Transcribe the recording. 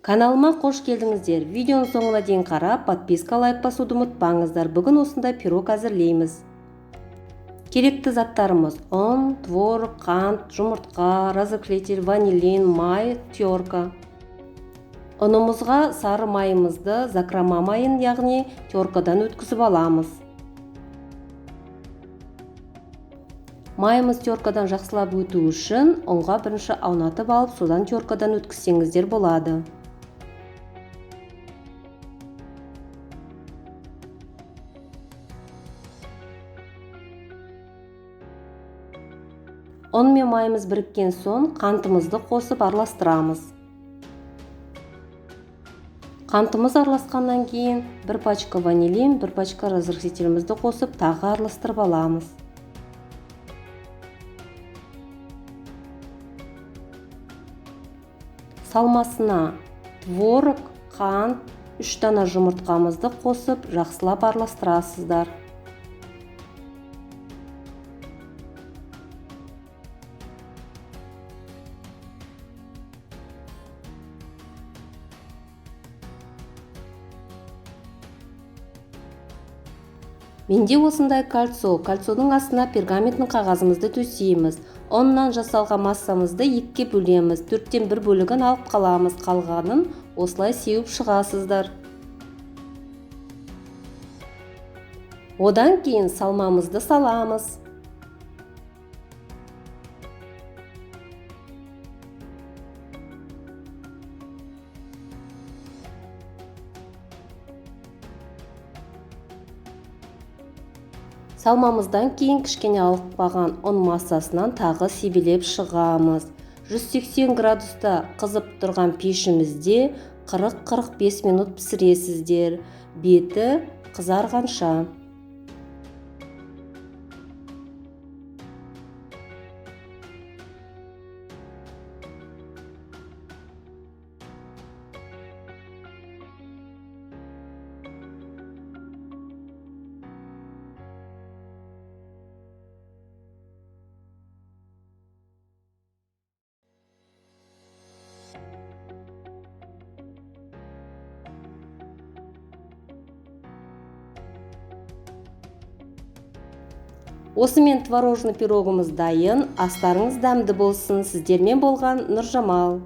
Каналыма қош келдіңіздер. Видеоны соңына дейін қарап, подписка, лайк басуды ұмытпаңыздар. Бүгін осындай пирог әзірлейміз. Керекті заттарымыз: ұн, творог, қант, жұмыртқа, разрыхлитель, ванилин, май, терка. Ұнымызға сары майымызды закрома майын, яғни теркадан өткізіп аламыз. Майымыз теркадан жақсылап өту үшін ұнға бірінші аунатып алып, содан теркадан өткізсеңіздер болады. Ұн мен майымыз біріккен соң қантымызды қосып араластырамыз. Қантымыз араласқаннан кейін бір пачка ванилин, бір пачка разрыхлителімізді қосып тағы араластырып аламыз. Салмасына творог, қант, 3 дана жұмыртқамызды қосып жақсылап араластырасыздар. Менде осындай кальцодың астына пергаментін қағазымызды төсейміз. Оннан жасалған массамызды 2-ке бөлеміз. 4-тен 1 бөлігін алып қаламыз. Қалғанын осылай сеуіп шығасыздар. Одан кейін салмамызды саламыз. Салмамыздан кейін кішкене алықпаған ұн массасынан тағы себелеп шығамыз. 180 градуста қызып тұрған пешімізде 40-45 минут пісіресіздер. Беті қызарғанша. Осымен творожный пирогымыз дайын. Астарыңыз дәмді болсын. Сіздермен болған Нұржамал.